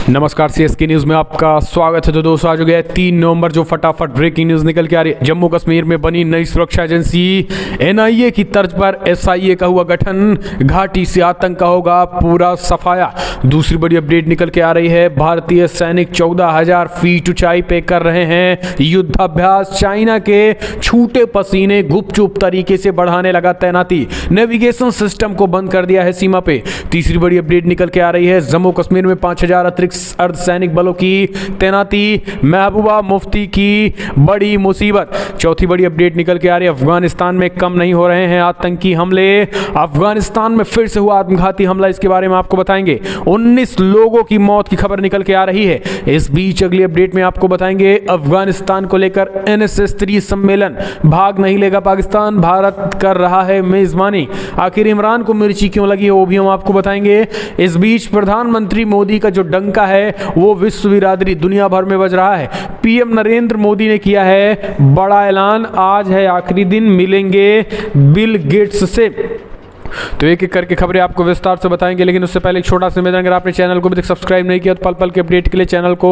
नमस्कार, CSK news में आपका स्वागत है। तो दोस्तों, आज हो गया 3 नवंबर, जो फटाफट ब्रेकिंग न्यूज निकल के आ रही है। जम्मू कश्मीर में बनी नई सुरक्षा एजेंसी एनआईए की तर्ज पर एसआईए का हुआ गठन, घाटी से आतंक का होगा पूरा सफाया। दूसरी बड़ी अपडेट निकल के आ रही है, भारतीय सैनिक 14,000 फीट ऊंचाई पे कर रहे हैं युद्धाभ्यास। चाइना के छूटे पसीने गुपचुप तरीके से बढ़ाने लगा तैनाती, नेविगेशन सिस्टम को बंद कर दिया है सीमा पे। तीसरी बड़ी अपडेट निकल के आ रही है, जम्मू कश्मीर में 5,000 अतिरिक्त अर्धसैनिक बलों की तैनाती, महबूबा मुफ्ती की बड़ी मुसीबत। चौथी बड़ी अपडेट निकल के आ रही है, अफगानिस्तान में कम नहीं हो रहे हैं आतंकी हमले। अफगानिस्तान में फिर से हुआ आत्मघाती हमला, इसके बारे में आपको बताएंगे। 19 लोगों की मौत की खबर निकल के आ रही है। इस बीच अगली अपडेट में आपको बताएंगे, अफगानिस्तान को लेकर एनएसएस 3 सम्मेलन, भाग नहीं लेगा पाकिस्तान, भारत कर रहा है मेजबानी। आखिर इमरान को मिर्ची क्यों लगी है, वो भी हम आपको बताएंगे। इस बीच प्रधानमंत्री मोदी का जो डंका है वो विश्व बिरादरी दुनिया भर में बज रहा है। पीएम नरेंद्र मोदी ने किया है बड़ा ऐलान, आज है आखिरी दिन, मिलेंगे बिल गेट्स से। तो एक एक करके खबरें आपको विस्तार से बताएंगे, लेकिन उससे पहले एक छोटा सा निवेदन, अगर आपने चैनल को अभी तक सब्सक्राइब नहीं किया तो पल पल के अपडेट के लिए चैनल को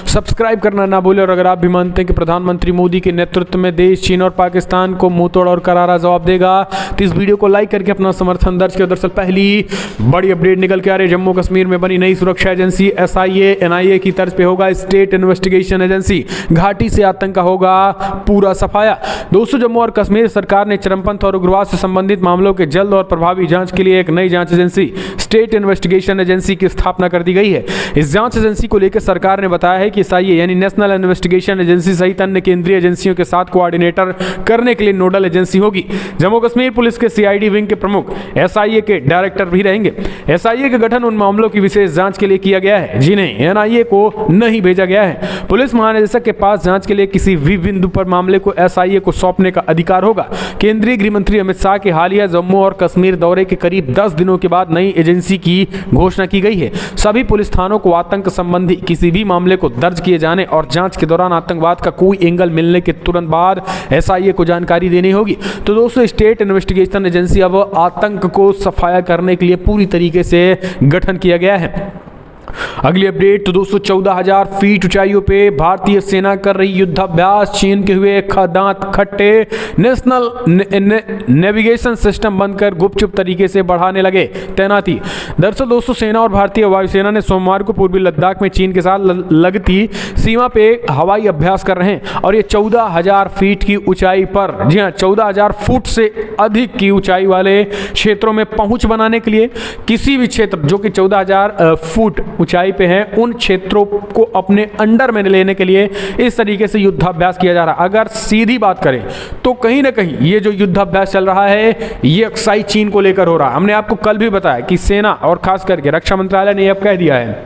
सब्सक्राइब करना ना भूलें। और अगर आप भी मानते हैं कि प्रधानमंत्री मोदी के नेतृत्व में देश चीन और पाकिस्तान को मुंहतोड़ और करारा जवाब देगा, तो इस वीडियो को लाइक करके अपना समर्थन दर्ज किया। दरअसल पहली बड़ी अपडेट निकल के आ रही है, जम्मू कश्मीर में बनी नई सुरक्षा एजेंसी एसआईए एनआईए की तर्ज पे होगा स्टेट इन्वेस्टिगेशन एजेंसी, घाटी से आतंक का होगा पूरा सफाया। दोस्तों, जम्मू और कश्मीर सरकार ने चरमपंथ और उग्रवाद से संबंधित मामलों के जल्द और प्रभावी जांच के लिए एक नई जांच एजेंसी स्टेट इन्वेस्टिगेशन एजेंसी की स्थापना कर दी गई है। इस जांच एजेंसी को लेकर सरकार ने बताया है कि एसआईए यानी नेशनल इन्वेस्टिगेशन एजेंसी सहित अन्य केंद्रीय एजेंसियों के साथ कोऑर्डिनेटर करने के लिए नोडल एजेंसी होगी। जम्मू कश्मीर पुलिस के सीआईडी विंग के प्रमुख एसआईए के डायरेक्टर भी रहेंगे। एसआईए का गठन उन मामलों की विशेष जांच के लिए किया गया है जिन्हें एनआईए को नहीं भेजा गया है। पुलिस महानिदेशक के पास जांच के लिए किसी भी बिंदु पर मामले को एसआईए को सौंपने का अधिकार होगा। केंद्रीय गृह मंत्री अमित शाह के हालिया जम्मू और कश्मीर दौरे के करीब 10 दिनों के बाद नई एजेंसी की घोषणा की गई है। सभी पुलिस थानों को आतंक संबंधी किसी भी मामले को दर्ज किए जाने और जांच के दौरान आतंकवाद का कोई एंगल मिलने के तुरंत बाद एसआईए को जानकारी देनी होगी। तो दोस्तों, स्टेट इन्वेस्टिगेशन एजेंसी अब आतंक को सफाया करने के लिए पूरी तरीके से गठन किया गया है। अगली अपडेट, तो दोस्तों 14,000 फीट ऊंचाइयों पे भारतीय सेना कर रही युद्धाभ्यास, चीन के हुए दांत खट्टे, नेशनल नेविगेशन सिस्टम बंद कर गुपचुप तरीके से बढ़ाने लगे तैनाती। दरअसल दोस्तों, सेना और भारतीय वायुसेना ने सोमवार को पूर्वी लद्दाख में चीन के साथ लगती सीमा पे हवाई अभ्यास कर रहे हैं, और ये 14,000 फीट की ऊंचाई पर, जी हाँ 14,000 फुट से अधिक की ऊंचाई वाले क्षेत्रों में पहुंच बनाने के लिए किसी भी क्षेत्र जो कि 14,000 फुट ऊंचाई पे हैं, उन क्षेत्रों को अपने अंडर में लेने के लिए इस तरीके से युद्धाभ्यास किया जा रहा है। अगर सीधी बात करें तो कहीं ना कहीं ये जो युद्धाभ्यास चल रहा है ये अक्साई चीन को लेकर हो रहा है। हमने आपको कल भी बताया कि सेना और खास करके रक्षा मंत्रालय ने अब कह दिया है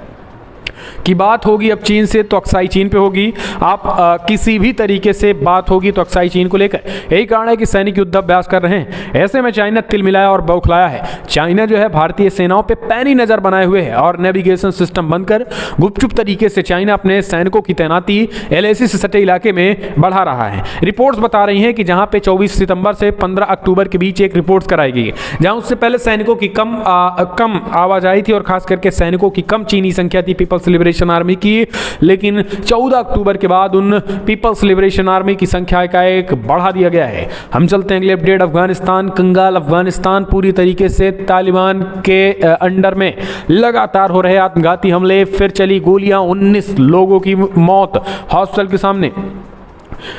कि बात होगी अब चीन से तो अक्साई चीन पे होगी। आप किसी भी तरीके से बात होगी तो अक्साई चीन को लेकर। यही कारण है कि सैनिक युद्धाभ्यास कर रहे हैं। ऐसे में चाइना तिल मिलाया और बौखलाया है। चाइना जो है भारतीय सेनाओं पे पैनी नजर बनाए हुए है और नेविगेशन सिस्टम बंद कर गुपचुप तरीके से चाइना अपने सैनिकों की तैनाती एलएसी से सटे इलाके में बढ़ा रहा है। रिपोर्ट्स बता रही हैं कि जहां पे 24 सितंबर से 15 अक्टूबर के बीच एक रिपोर्ट कराई गई, जहां उससे पहले सैनिकों की कम आवाजाही थी और खास करके सैनिकों की कम चीनी संख्या थी पीपल्स लिबरेशन आर्मी की। लेकिन 14 अक्टूबर के बाद उन पीपल्स लिबरेशन आर्मी की संख्या का एक बढ़ा दिया गया है। हम चलते हैं अगले अपडेट, अफगानिस्तान कंगाल। अफगानिस्तान पूरी तरीके से तालिबान के अंडर में, लगातार हो रहे आत्मघाती हमले, फिर चली गोलियां, 19 लोगों की मौत हॉस्पिटल के सामने।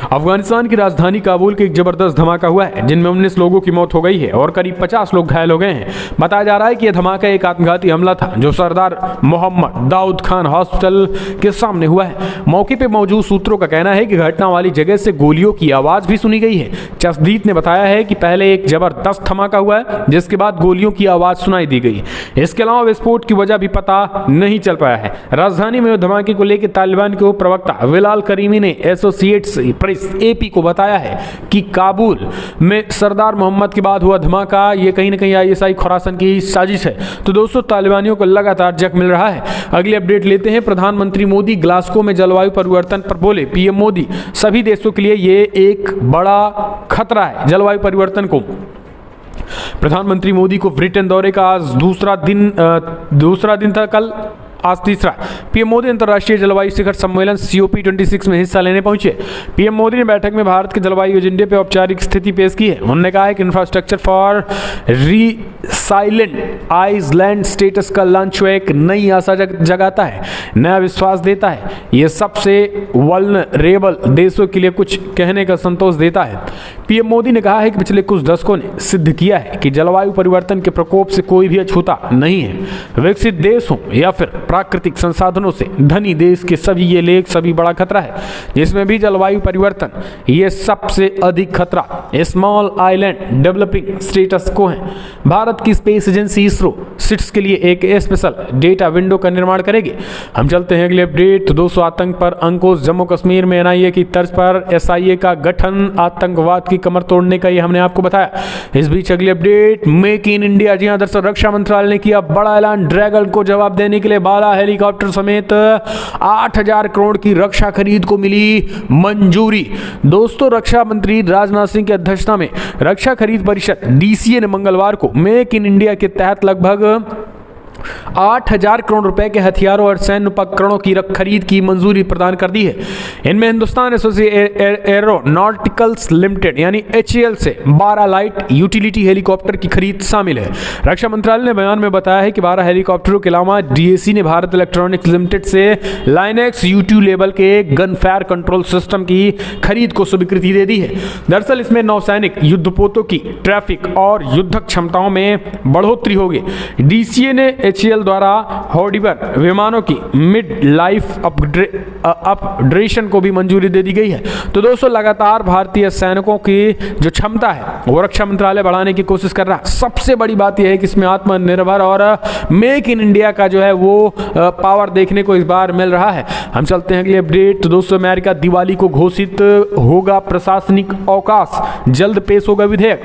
अफगानिस्तान की राजधानी काबुल के एक जबरदस्त धमाका हुआ है जिनमें 19 लोगों की मौत हो गई है और करीब 50 लोग घायल हो गए हैं। बताया जा रहा है कि यह धमाका एक आत्मघाती हमला था जो सरदार मोहम्मद दाऊद खान हॉस्पिटल के सामने हुआ है। मौके पर मौजूद सूत्रों का कहना है कि घटना वाली जगह से गोलियों की आवाज भी सुनी गई है। चश्दीद ने बताया है कि पहले एक जबरदस्त धमाका हुआ है जिसके बाद गोलियों की आवाज सुनाई दी गई। इसके अलावा विस्फोट की वजह भी पता नहीं चल पाया है। राजधानी में धमाके को लेकर तालिबान के प्रवक्ता बिलाल करीमी ने एसोसिएट्स प्रेस एपी को बताया है कि काबुल में सरदार मोहम्मद के बाद हुआ धमाका ये कहीं ना कहीं आईएसआई खुरासन की साजिश है। तो दोस्तों, तालिबानियों को लगातार जख्म मिल रहा है। अगली अपडेट लेते हैं, प्रधानमंत्री मोदी ग्लासगो में जलवायु परिवर्तन पर बोले। पीएम मोदी, सभी देशों के लिए ये एक बड़ा खतरा है जलवायु परिवर्तन को। प्रधानमंत्री मोदी को ब्रिटेन दौरे का आज दूसरा दिन था कल। आज तीसरा, पीएम मोदी अंतर्राष्ट्रीय जलवायु शिखर सम्मेलन COP26 में हिस्सा लेने पहुंचे। पीएम मोदी ने बैठक में भारत के जलवायु एजेंडे पर औपचारिक स्थिति पेश की है। उन्होंने कहा है कि infrastructure for resilient island states का लॉन्च एक नई आशा जगाता है, नया विश्वास देता है। यह सबसे वल्नरेबल देशों के लिए कुछ कहने का संतोष देता है। पीएम मोदी ने कहा है कि पिछले कुछ दशकों ने सिद्ध किया है कि जलवायु परिवर्तन के प्रकोप से कोई भी अछूता नहीं है। विकसित देश हो या फिर प्राकृतिक संसाधनों से धनी देश के सभी ये लेख सभी बड़ा खतरा है, जिसमें भी जलवायु परिवर्तन ये सबसे अधिक खतरा स्मॉल आइलैंड डेवलपिंग स्टेटस को है। भारत की स्पेस एजेंसी इसरो सिट्स के लिए एक स्पेशल डेटा विंडो का निर्माण करेगी। हम चलते हैं अगले अपडेट। 200 आतंक पर अंकुश, जम्मू कश्मीर में NIA की तर्ज पर SIA का गठन, आतंकवाद की कमर तोड़ने का ये हमने आपको बताया। इस बीच अगले अपडेट, मेक इन इंडिया। जी हां, दरअसल रक्षा मंत्रालय ने किया बड़ा ऐलान। ड्रैगन को जवाब देने के लिए 12 हेलीकॉप्टर समेत 8,000 करोड़ की रक्षा खरीद को मिली मंजूरी। दोस्तों, रक्षा मंत्री राजनाथ सिंह की अध्यक्षता में रक्षा खरीद परिषद DCA ने मंगलवार को मेक इन इंडिया के तहत लगभग 8,000 करोड़ रुपए के हथियारों और सैन्य उपकरणों की खरीद की मंजूरी प्रदान कर दी है। इनमें हिंदुस्तान एरोनॉटिकल्स लिमिटेड यानी HAL से 12 लाइट यूटिलिटी हेलीकॉप्टर की खरीद शामिल है। रक्षा मंत्रालय ने बयान में बताया है कि 12 हेलीकॉप्टरों के अलावा DAC ने भारत इलेक्ट्रॉनिक्स लिमिटेड से लाइनेक्स U2 लेवल के गन फायर कंट्रोल सिस्टम की खरीद को स्वीकृति दे दी है। दरअसल इसमें नौसैनिक युद्धपोतों की ट्रैफिक और युद्धक क्षमताओं में बढ़ोतरी होगी। DCA ने HAL द्वारा हॉडिबर विमानों की मिड लाइफ अपग्रेडेशन को भी मंजूरी दे दी गई है। तो दोस्तों, लगातार भारतीय सैनिकों की जो क्षमता है वो रक्षा मंत्रालय बढ़ाने की कोशिश कर रहा है। सबसे बड़ी बात यह है कि इसमें आत्मनिर्भर और मेक इन इंडिया का जो है वो पावर देखने को इस बार मिल रहा है। हम चलते हैं अगले अपडेट। तो दोस्तों, अमेरिका दिवाली को घोषित होगा प्रशासनिक अवकाश, जल्द पेश होगा विधेयक।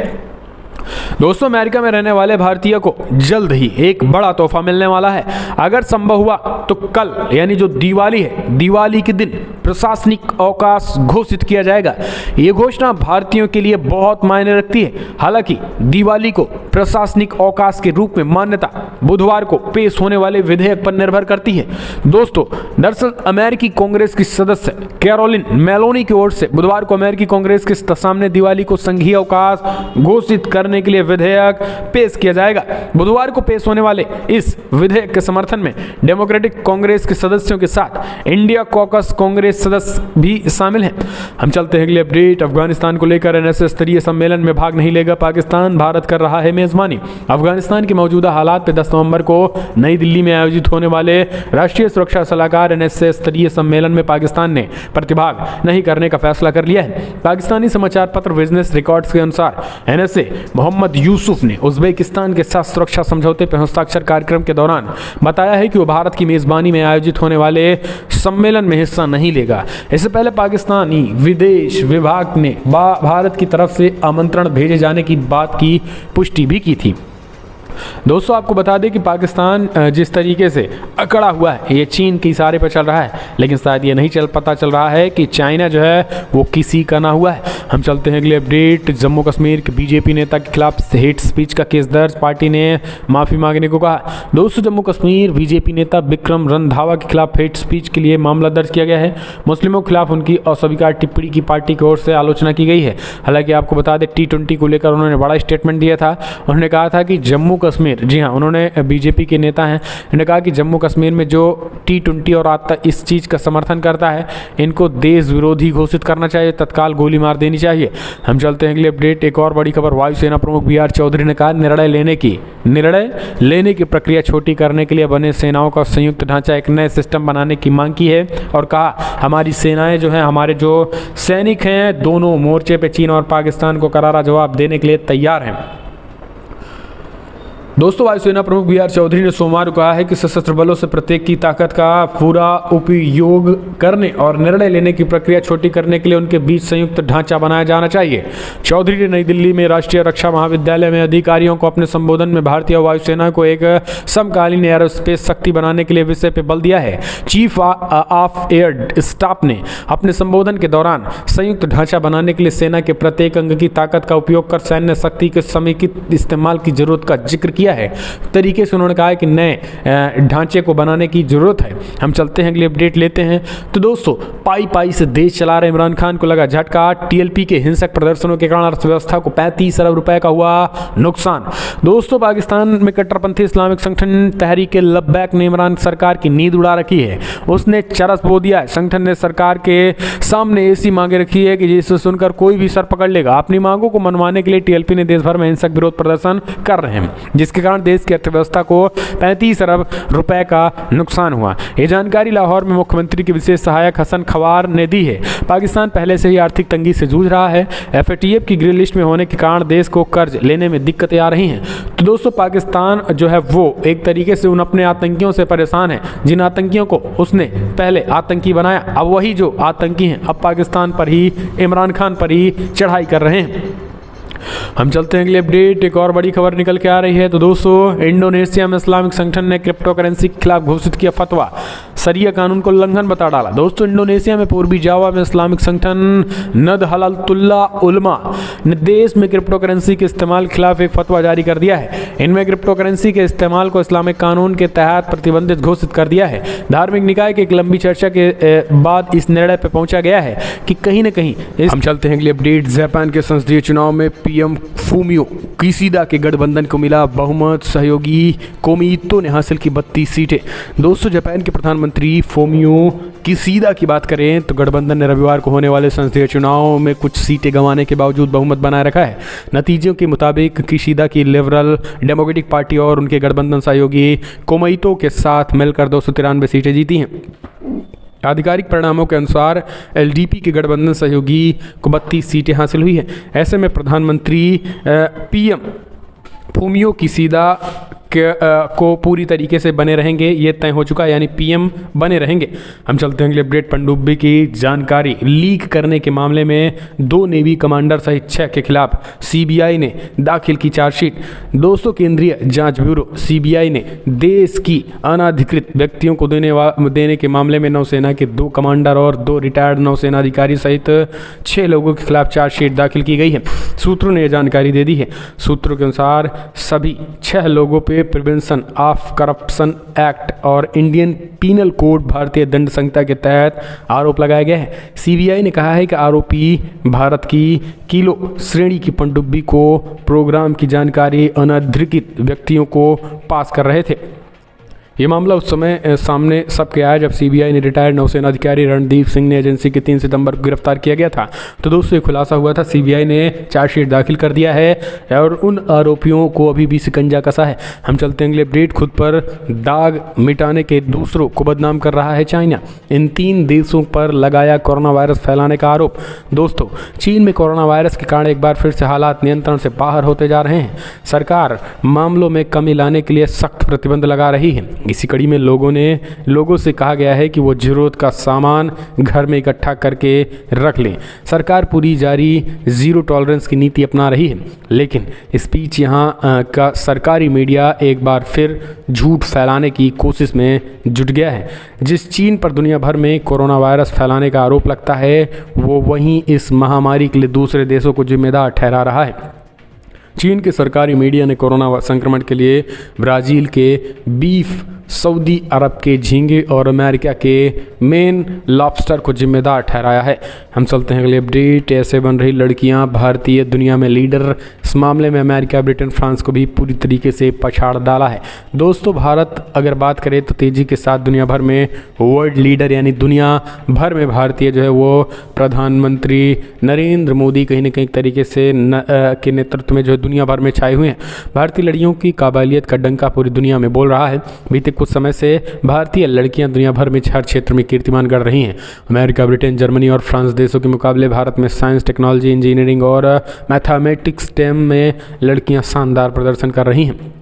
दोस्तों, अमेरिका में रहने वाले भारतीय को जल्द ही एक बड़ा तोहफा मिलने वाला है। अगर संभव हुआ तो कल यानी जो दिवाली है, दिवाली के दिन प्रशासनिक अवकाश घोषित किया जाएगा। ये घोषणा भारतीयों के लिए बहुत मायने रखती है। हालांकि दिवाली को प्रशासनिक अवकाश के रूप में मान्यता बुधवार को पेश होने वाले विधेयक पर निर्भर करती है। दोस्तों, दरअसल अमेरिकी कांग्रेस की सदस्य कैरोलिन मेलोनी की ओर से बुधवार को अमेरिकी कांग्रेस के सामने दिवाली को संघीय अवकाश घोषित करने के लिए विधेयक पेश किया जाएगा। बुधवार को पेश होने वाले इस विधेयक के समर्थन में डेमोक्रेटिक कांग्रेस के सदस्यों के साथ इंडिया कॉकस कांग्रेस सदस्य भी शामिल हैं। हम चलते हैं अगले अपडेट। अफगानिस्तान को लेकर NSA स्तरीय सम्मेलन में भाग नहीं लेगा पाकिस्तान, भारत कर रहा है मेजबानी। अफगानिस्तान के मौजूदा हालात पर 10 नवंबर को नई दिल्ली में आयोजित होने वाले राष्ट्रीय सुरक्षा सलाहकार NSA स्तरीय सम्मेलन में पाकिस्तान ने प्रतिभाग नहीं करने का फैसला कर लिया है। पाकिस्तानी समाचार पत्र बिजनेस रिकॉर्ड्स के अनुसार NSA मोहम्मद यूसुफ ने उज्बेकिस्तान के साथ सुरक्षा समझौते पर हस्ताक्षर कार्यक्रम के दौरान बताया है कि वो भारत की मेजबानी में आयोजित होने वाले सम्मेलन में हिस्सा नहीं लेगा। इससे पहले पाकिस्तानी विदेश विभाग ने भारत की तरफ से आमंत्रण भेजे जाने की बात की पुष्टि भी की थी। दोस्तों, आपको बता दें कि पाकिस्तान जिस तरीके से अकड़ा हुआ है ये चीन के इशारे पर चल रहा है, लेकिन शायद ये नहीं पता चल रहा है कि चाइना जो है वो किसी का ना हुआ है। हम चलते हैं अगले अपडेट। जम्मू कश्मीर के BJP नेता के खिलाफ हेट स्पीच का केस दर्ज, पार्टी ने माफ़ी मांगने को कहा। दोस्तों, जम्मू कश्मीर BJP नेता विक्रम रंधावा के खिलाफ हेट स्पीच के लिए मामला दर्ज किया गया है। मुस्लिमों के खिलाफ उनकी अस्वीकार टिप्पणी की पार्टी की ओर से आलोचना की गई है। हालांकि आपको बता दें T20 को लेकर उन्होंने बड़ा स्टेटमेंट दिया था। उन्होंने कहा था कि जम्मू कश्मीर, जी हाँ, उन्होंने BJP के नेता हैं, उन्होंने कहा कि जम्मू कश्मीर में जो T20 और आता इस चीज़ का समर्थन करता है, इनको देश विरोधी घोषित करना चाहिए, तत्काल गोली मार देनी चाहिए। हम चलते हैं अगले अपडेट। एक और बड़ी खबर, वायुसेना प्रमुख BR चौधरी ने कहा निर्णय लेने की प्रक्रिया छोटी करने के लिए बने सेनाओं का संयुक्त ढांचा एक नए सिस्टम बनाने की मांग की है और कहा हमारी सेनाएं जो हैं, हमारे जो सैनिक हैं, दोनों मोर्चे पे चीन और पाकिस्तान को करारा जवाब देने के लिए तैयार हैं। दोस्तों, वायुसेना प्रमुख BR चौधरी ने सोमवार को कहा है कि सशस्त्र बलों से प्रत्येक की ताकत का पूरा उपयोग करने और निर्णय लेने की प्रक्रिया छोटी करने के लिए उनके बीच संयुक्त ढांचा बनाया जाना चाहिए। चौधरी ने नई दिल्ली में राष्ट्रीय रक्षा महाविद्यालय में अधिकारियों को अपने संबोधन में भारतीय वायुसेना को एक समकालीन एरोस्पेस शक्ति बनाने के लिए विषय पर बल दिया है। चीफ ऑफ एयर स्टाफ ने अपने संबोधन के दौरान संयुक्त ढांचा बनाने के लिए सेना के प्रत्येक अंग की ताकत का उपयोग कर सैन्य शक्ति के समेकित इस्तेमाल की जरूरत का जिक्र किया। किया है, तरीके से उन्होंने कहा है कि नए ढांचे को बनाने की ज़रूरत है। हम चलते हैं अगली अपडेट लेते हैं। तो दोस्तों, पाई पाई से देश चला रहे इमरान खान को लगा झटका। टीएलपी के हिंसक प्रदर्शनों के कारण अर्थव्यवस्था को 35 अरब रुपए का हुआ नुकसान। दोस्तों, पाकिस्तान में कट्टरपंथी इस्लामिक संगठन तहरीक लब्बैक ने इमरान सरकार की नींद उड़ा रखी है। उसने चरस बो दिया है। संगठन ने सरकार के सामने ऐसी मांगे रखी है कि जिसे सुनकर कोई भी सर पकड़ लेगा। अपनी मांगों को मनवाने के लिए टीएलपी ने देश भर में हिंसक विरोध प्रदर्शन कर रहे हैं, जिसके कारण देश की अर्थव्यवस्था को 35 अरब रुपए का नुकसान हुआ। यह जानकारी लाहौर में मुख्यमंत्री के विशेष सहायक हसन खवार ने दी है। पाकिस्तान पहले से ही आर्थिक तंगी से जूझ रहा है। एफएटीएफ की ग्रे लिस्ट में होने के कारण देश को कर्ज लेने में दिक्कतें आ रही हैं। तो दोस्तों, पाकिस्तान जो है वो एक तरीके से उन अपने आतंकियों से परेशान है, जिन आतंकियों को उसने पहले आतंकी बनाया। अब वही जो आतंकी हैं अब पाकिस्तान पर ही, इमरान खान पर ही चढ़ाई कर रहे हैं। हम चलते हैं अगली अपडेट। एक और बड़ी खबर निकल के आ रही है। तो दोस्तों, इंडोनेशिया में इस्लामिक संगठन ने क्रिप्टो करेंसी के खिलाफ घोषित किया फतवा, शरिया कानून को उल्लंघन बता डाला। दोस्तों, इंडोनेशिया में पूर्वी जावा में इस्लामिक संगठन नदहलतुल्ला उलमा ने देश में क्रिप्टो करेंसी के इस्तेमाल के खिलाफ एक फतवा जारी कर दिया है। इनमें क्रिप्टो करेंसी के इस्तेमाल को इस्लामिक कानून के तहत प्रतिबंधित घोषित कर दिया है। धार्मिक निकाय की एक लंबी चर्चा के बाद इस निर्णय पर पहुंचा गया है कि कहीं न कहीं। हम चलते हैं अगली अपडेट। जापान के संसदीय चुनाव में पीएम फूमियो किशिदा के गठबंधन को मिला बहुमत। सहयोगी कोमितो ने हासिल की 32 सीटें। दोस्तों, जापान के प्रधानमंत्री फूमियो किशिदा की बात करें तो गठबंधन ने रविवार को होने वाले संसदीय चुनाव में कुछ सीटें गंवाने के बावजूद बहुमत बनाए रखा है। नतीजों के मुताबिक किशिदा की लिबरल डेमोक्रेटिक पार्टी और उनके गठबंधन सहयोगी कोमितो के साथ मिलकर 293 सीटें जीती हैं। आधिकारिक परिणामों के अनुसार एलडीपी के गठबंधन सहयोगी को 32 सीटें हासिल हुई है। ऐसे में प्रधानमंत्री पीएम फूमियो किशिदा को पूरी तरीके से बने रहेंगे, ये तय हो चुका है, यानी पीएम बने रहेंगे। हम चलते हैं अगले अपडेट। पनडुब्बी की जानकारी लीक करने के मामले में 2 नेवी कमांडर सहित 6 के खिलाफ सीबीआई ने दाखिल की चार्जशीट। दोस्तों, केंद्रीय जांच ब्यूरो सीबीआई ने देश की अनाधिकृत व्यक्तियों को देने के मामले में नौसेना के 2 कमांडर और 2 रिटायर्ड नौसेना अधिकारी सहित 6 लोगों के खिलाफ चार्जशीट दाखिल की गई है। सूत्रों ने यह जानकारी दे दी है। सूत्रों के अनुसार सभी 6 लोगों पर प्रिवेंशन ऑफ करप्शन एक्ट और इंडियन पीनल कोड भारतीय दंड संहिता के तहत आरोप लगाया गया है। सीबीआई ने कहा है कि आरोपी भारत की किलो श्रेणी की पनडुब्बी को प्रोग्राम की जानकारी अनधिकृत व्यक्तियों को पास कर रहे थे। ये मामला उस समय सामने सबके आया जब सीबीआई ने रिटायर्ड नौसेना अधिकारी रणदीप सिंह ने एजेंसी के 3 सितंबर को गिरफ्तार किया गया था। तो दोस्तों, ये खुलासा हुआ था, सीबीआई ने चार्जशीट दाखिल कर दिया है और उन आरोपियों को अभी भी शिकंजा कसा है। हम चलते हैं अगले अपडेट। खुद पर दाग मिटाने के दूसरों को बदनाम कर रहा है चाइना। इन 3 देशों पर लगाया कोरोना वायरस फैलाने का आरोप। दोस्तों, चीन में कोरोना वायरस के कारण एक बार फिर से हालात नियंत्रण से बाहर होते जा रहे हैं। सरकार मामलों में कमी लाने के लिए सख्त प्रतिबंध लगा रही है। इसी कड़ी में लोगों से कहा गया है कि वो जरूरत का सामान घर में इकट्ठा करके रख लें। सरकार पूरी जारी जीरो टॉलरेंस की नीति अपना रही है, लेकिन इस बीच यहाँ का सरकारी मीडिया एक बार फिर झूठ फैलाने की कोशिश में जुट गया है। जिस चीन पर दुनिया भर में कोरोना वायरस फैलाने का आरोप लगता है, वो वहीं इस महामारी के लिए दूसरे देशों को जिम्मेदार ठहरा रहा है। चीन के सरकारी मीडिया ने कोरोना संक्रमण के लिए ब्राज़ील के बीफ, सऊदी अरब के झींगे और अमेरिका के मेन लॉबस्टर को जिम्मेदार ठहराया है। हम चलते हैं अगले अपडेट। ऐसे बन रही लड़कियां भारतीय दुनिया में लीडर। इस मामले में अमेरिका, ब्रिटेन, फ्रांस को भी पूरी तरीके से पछाड़ डाला है। दोस्तों, भारत अगर बात करें तो तेज़ी के साथ दुनिया भर में वर्ल्ड लीडर, यानी दुनिया भर में भारतीय जो है वो प्रधानमंत्री नरेंद्र मोदी कहीं न कहीं तरीके से के नेतृत्व में जो है दुनिया भर में छाए हुए हैं। भारतीय लड़कियों की काबिलियत का डंका पूरी दुनिया में बोल रहा है। बीते कुछ समय से भारतीय लड़कियां दुनिया भर में हर क्षेत्र में कीर्तिमान गढ़ रही हैं। अमेरिका, ब्रिटेन, जर्मनी और फ्रांस देशों के मुकाबले भारत में साइंस, टेक्नोलॉजी, इंजीनियरिंग और मैथमेटिक्स, स्टेम में लड़कियां शानदार प्रदर्शन कर रही हैं।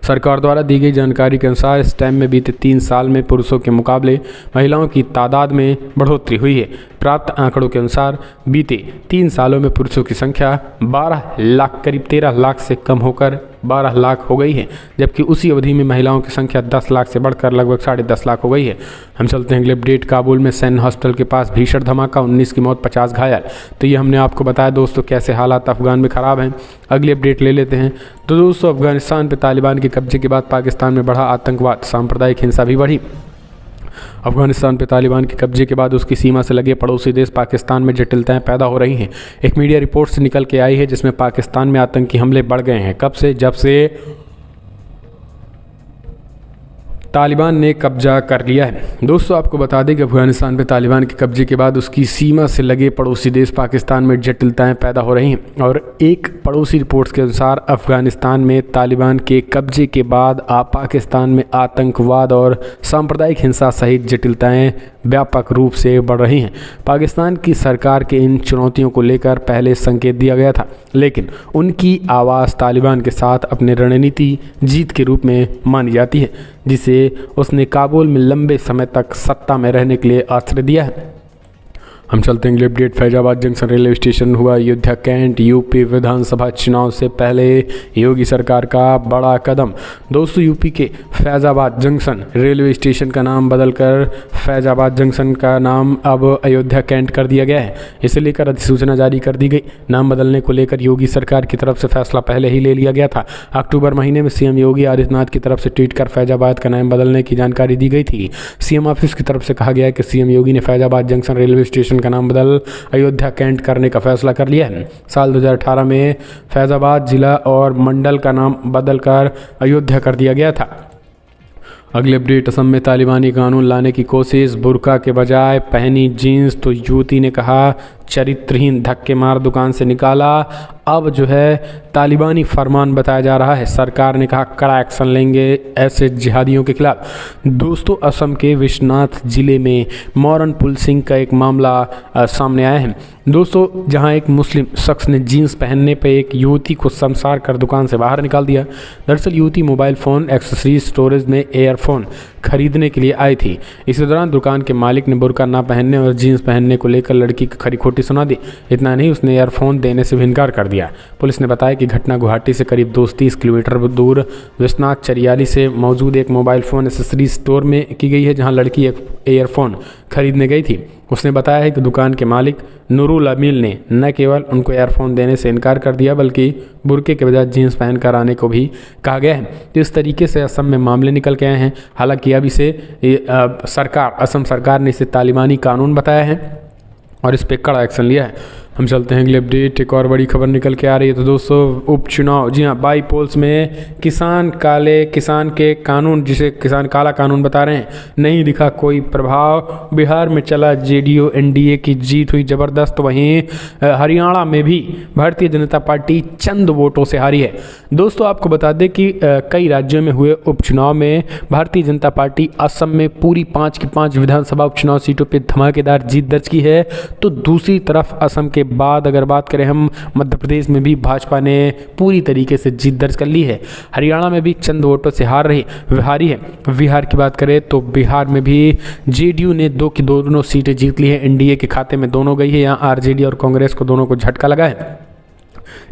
सरकार द्वारा दी गई जानकारी के अनुसार स्टेम में बीते 3 साल में पुरुषों के मुकाबले महिलाओं की तादाद में बढ़ोतरी हुई है। प्राप्त आंकड़ों के अनुसार बीते 3 सालों में पुरुषों की संख्या 12 लाख करीब 13 लाख से कम होकर 12 लाख हो गई है, जबकि उसी अवधि में महिलाओं की संख्या 10 लाख से बढ़कर लगभग 10.5 लाख हो गई है। हम चलते हैं अगले अपडेट। काबुल में सैन्य हॉस्पिटल के पास भीषण धमाका, 19 की मौत 50 घायल। तो ये हमने आपको बताया दोस्तों कैसे हालात अफगान में ख़राब हैं। अगली अपडेट ले लेते हैं। तो दोस्तों अफगानिस्तान पर तालिबान के कब्जे के बाद पाकिस्तान में बढ़ा आतंकवाद, सांप्रदायिक हिंसा भी बढ़ी। अफगानिस्तान पर तालिबान के कब्जे के बाद उसकी सीमा से लगे पड़ोसी देश पाकिस्तान में जटिलताएं पैदा हो रही हैं। एक मीडिया रिपोर्ट से निकल के आई है जिसमें पाकिस्तान में आतंकी हमले बढ़ गए हैं। कब से? जब से तालिबान ने कब्जा कर लिया है। दोस्तों आपको बता दें कि अफगानिस्तान पे तालिबान के कब्जे के बाद उसकी सीमा से लगे पड़ोसी देश पाकिस्तान में जटिलताएं पैदा हो रही हैं और एक पड़ोसी रिपोर्ट्स के अनुसार अफगानिस्तान में तालिबान के कब्जे के बाद पाकिस्तान में आतंकवाद और सांप्रदायिक हिंसा सहित जटिलताएं व्यापक रूप से बढ़ रही हैं। पाकिस्तान की सरकार के इन चुनौतियों को लेकर पहले संकेत दिया गया था, लेकिन उनकी आवाज़ तालिबान के साथ अपने रणनीति जीत के रूप में मानी जाती है, जिसे उसने काबुल में लंबे समय तक सत्ता में रहने के लिए आश्रय दिया है। हम चलते हैं update. Faizabad junction railway station हुआ अयोध्या कैंट। यूपी विधानसभा चुनाव से पहले योगी सरकार का बड़ा कदम। दोस्तों यूपी के फैजाबाद जंक्शन रेलवे स्टेशन का नाम बदलकर फैजाबाद जंक्शन का नाम अब अयोध्या कैंट कर दिया गया है। इसे लेकर अधिसूचना जारी कर दी गई। नाम बदलने को लेकर योगी सरकार की तरफ से फैसला पहले ही ले लिया गया था। अक्टूबर महीने में सीएम योगी आदित्यनाथ की तरफ से ट्वीट कर फैजाबाद का नाम बदलने की जानकारी दी गई थी। सीएम ऑफिस की तरफ से कहा गया है कि सीएम योगी ने फैजाबाद जंक्शन रेलवे स्टेशन का नाम बदल अयोध्या कैंट करने का फैसला कर लिया है। साल 2018 में फैजाबाद जिला और मंडल का नाम बदलकर अयोध्या कर दिया गया था। अगले अपडेट। असम में तालिबानी कानून लाने की कोशिश, बुर्का के बजाय पहनी जीन्स तो युवती ने कहा चरित्रहीन, धक्के मार दुकान से निकाला। अब जो है तालिबानी फरमान बताया जा रहा है। सरकार ने कहा कड़ा एक्शन लेंगे ऐसे जिहादियों के खिलाफ। दोस्तों असम के विश्वनाथ जिले में मोरन पुलसिंग का एक मामला सामने आया है। दोस्तों जहां एक मुस्लिम शख्स ने जीन्स पहनने पर एक युवती को शर्मसार कर दुकान से बाहर निकाल दिया। दरअसल युवती मोबाइल फ़ोन एक्सेसरीज स्टोरेज में एयरफोन खरीदने के लिए आई थी। इसी दौरान दुकान के मालिक ने बुर्का ना पहनने और जीन्स पहनने को लेकर लड़की की खरी खोटी सुना दी। इतना नहीं, उसने ईयरफोन देने से भी इनकार कर दिया। पुलिस ने बताया कि घटना गुवाहाटी से करीब 230 किलोमीटर दूर विश्वनाथ चरियाली से मौजूद एक मोबाइल फ़ोन एसेसरीज स्टोर में की गई है, जहां लड़की एक ईयरफोन खरीदने गई थी। उसने बताया है कि दुकान के मालिक नूरुल अमील ने न केवल उनको ईयरफोन देने से इनकार कर दिया बल्कि बुर्के के बजाय जीन्स पहन कर आने को भी कहा गया है। तो इस तरीके से असम में मामले निकल के आए हैं। हालांकि अब इसे असम सरकार ने इसे तालिबानी कानून बताया है और इस पर कड़ा एक्शन लिया है। हम चलते हैं अगले अपडेट। एक और बड़ी खबर निकल के आ रही है। तो दोस्तों उपचुनाव, जी हाँ, बाई पोल्स में किसान के कानून, जिसे किसान काला कानून बता रहे हैं, नहीं दिखा कोई प्रभाव। बिहार में चला जेडीयू एनडीए की जीत हुई ज़बरदस्त। वहीं हरियाणा में भी भारतीय जनता पार्टी चंद वोटों से हारी है। दोस्तों आपको बता दें कि कई राज्यों में हुए उपचुनाव में भारतीय जनता पार्टी असम में पूरी 5 की 5 विधानसभा उपचुनाव सीटों पर धमाकेदार जीत दर्ज की है। तो दूसरी तरफ असम के बाद अगर बात करें हम, मध्य प्रदेश में भी भाजपा ने पूरी तरीके से जीत दर्ज कर ली है। हरियाणा में भी चंद वोटों से हारी है। बिहार की बात करें तो बिहार में भी जेडीयू ने 2 की दोनों सीटें जीत ली है। एनडीए के खाते में दोनों गई है। यहाँ आरजेडी और कांग्रेस को दोनों को झटका लगा है।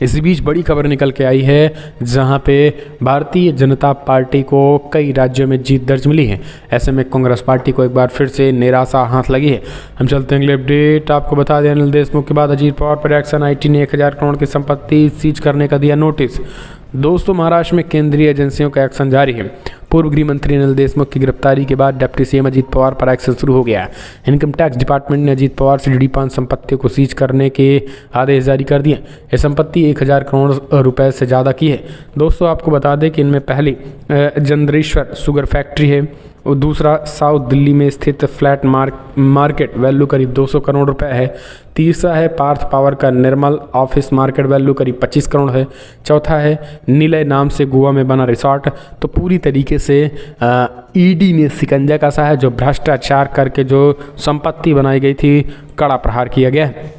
इसी बीच बड़ी खबर निकल के आई है जहां पे भारतीय जनता पार्टी को कई राज्यों में जीत दर्ज मिली है। ऐसे में कांग्रेस पार्टी को एक बार फिर से निराशा हाथ लगी है। हम चलते हैं अगले अपडेट। आपको बता दें अनिल देशमुख के बाद अजीत पवार पर एक्शन। आईटी ने 1000 करोड़ की संपत्ति सीज करने का दिया नोटिस। दोस्तों महाराष्ट्र में केंद्रीय एजेंसियों का एक्शन जारी है। पूर्व गृह मंत्री अनिल देशमुख की गिरफ्तारी के बाद डिप्टी सीएम अजीत पवार पर एक्शन शुरू हो गया। इनकम टैक्स डिपार्टमेंट ने अजीत पवार से जुड़ी 5 संपत्तियों को सीज करने के आदेश जारी कर दिए। ये संपत्ति 1000 करोड़ रुपए से ज़्यादा की है। दोस्तों आपको बता दें कि इनमें पहली चंद्रेश्वर शुगर फैक्ट्री है और दूसरा साउथ दिल्ली में स्थित फ्लैट मार्केट वैल्यू करीब 200 करोड़ रुपए है। तीसरा है पार्थ पावर का निर्मल ऑफिस मार्केट वैल्यू करीब 25 करोड़ है। चौथा है निलय नाम से गोवा में बना रिसॉर्ट। तो पूरी तरीके से ईडी ने शिकंजा कसा है। जो भ्रष्टाचार करके जो संपत्ति बनाई गई थी, कड़ा प्रहार किया गया है।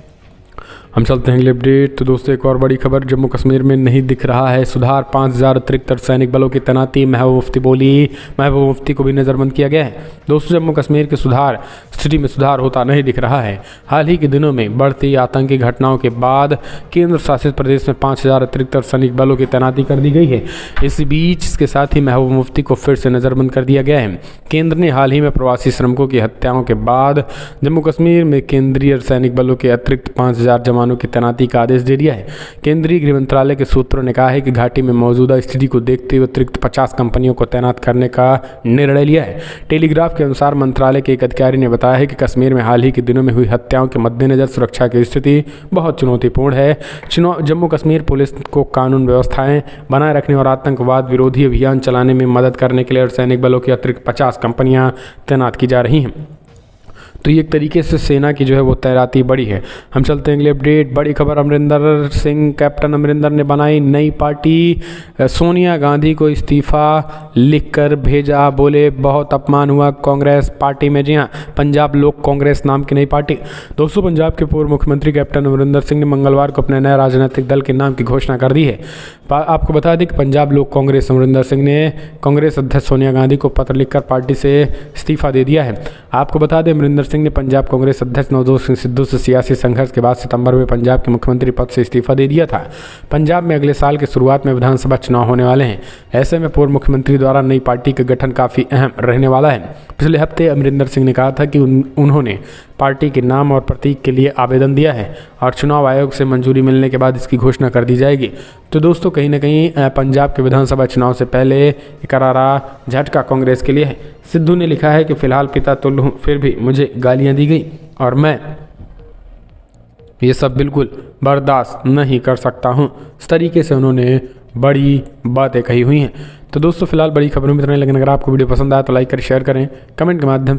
हम चलते हैं अगले अपडेट। तो दोस्तों एक और बड़ी खबर, जम्मू कश्मीर में नहीं दिख रहा है सुधार, 5000 अतिरिक्त सैनिक बलों की तैनाती, महबूबा मुफ्ती बोली। महबूबा मुफ्ती को भी नज़रबंद किया गया है। दोस्तों जम्मू कश्मीर के स्थिति में सुधार होता नहीं दिख रहा है। हाल ही के दिनों में बढ़ती आतंकी घटनाओं के बाद केंद्र शासित प्रदेश में 5000 अतिरिक्त सैनिक बलों की तैनाती कर दी गई है। इसी बीच इसके साथ ही महबूबा मुफ्ती को फिर से नज़रबंद कर दिया गया है। केंद्र ने हाल ही में प्रवासी श्रमिकों की हत्याओं के बाद जम्मू कश्मीर में केंद्रीय सैनिक बलों के अतिरिक्त 5000 जवानों की तैनाती का आदेश दे दिया है। केंद्रीय गृह मंत्रालय के सूत्रों ने कहा है कि घाटी में मौजूदा स्थिति को देखते हुए अतिरिक्त 50 कंपनियों को तैनात करने का निर्णय लिया है। टेलीग्राफ के अनुसार मंत्रालय के एक अधिकारी ने बताया है कि कश्मीर में हाल ही के दिनों में हुई हत्याओं के मद्देनजर सुरक्षा की स्थिति बहुत चुनौतीपूर्ण है। जम्मू कश्मीर पुलिस को कानून व्यवस्थाएं बनाए रखने और आतंकवाद विरोधी अभियान चलाने में मदद करने के लिए सैनिक बलों की अतिरिक्त 50 कंपनियां तैनात की जा रही हैं। तो ये एक तरीके से सेना की जो है वो तैनाती बढ़ी है। हम चलते हैं अगले अपडेट। बड़ी खबर, अमरिंदर सिंह, कैप्टन अमरिंदर ने बनाई नई पार्टी। सोनिया गांधी को इस्तीफा लिखकर भेजा, बोले बहुत अपमान हुआ कांग्रेस पार्टी में। जी हाँ, पंजाब लोक कांग्रेस नाम की नई पार्टी। दोस्तों पंजाब के पूर्व मुख्यमंत्री कैप्टन अमरिंदर सिंह ने मंगलवार को अपने नए राजनीतिक दल के नाम की घोषणा कर दी है। आपको बता दें कि पंजाब लोक कांग्रेस अमरिंदर सिंह ने कांग्रेस अध्यक्ष सोनिया गांधी को पत्र लिखकर पार्टी से इस्तीफा दे दिया है। आपको बता दें अमरिंदर सिंह ने पंजाब कांग्रेस अध्यक्ष नवजोत सिंह सिद्धू से सियासी संघर्ष के बाद सितंबर में पंजाब के मुख्यमंत्री पद से इस्तीफा दे दिया था। पंजाब में अगले साल की शुरुआत में विधानसभा चुनाव होने वाले हैं। ऐसे में पूर्व मुख्यमंत्री द्वारा नई पार्टी का गठन काफ़ी अहम रहने वाला है। पिछले हफ्ते अमरिंदर सिंह ने कहा था कि उन्होंने पार्टी के नाम और प्रतीक के लिए आवेदन दिया है और चुनाव आयोग से मंजूरी मिलने के बाद इसकी घोषणा कर दी जाएगी। तो दोस्तों कहीं ना कहीं पंजाब के विधानसभा चुनाव से पहले करारा झटका कांग्रेस के लिए है। सिद्धू ने लिखा है कि फिलहाल पिता तुल्य हूँ, फिर भी मुझे गालियां दी गई और मैं ये सब बिल्कुल बर्दाश्त नहीं कर सकता हूँ। इस तरीके से उन्होंने बड़ी बातें कही हुई हैं। तो दोस्तों फिलहाल बड़ी खबरों में इतना ही, लेकिन अगर आपको वीडियो पसंद आया तो लाइक करें, शेयर करें, कमेंट के माध्यम से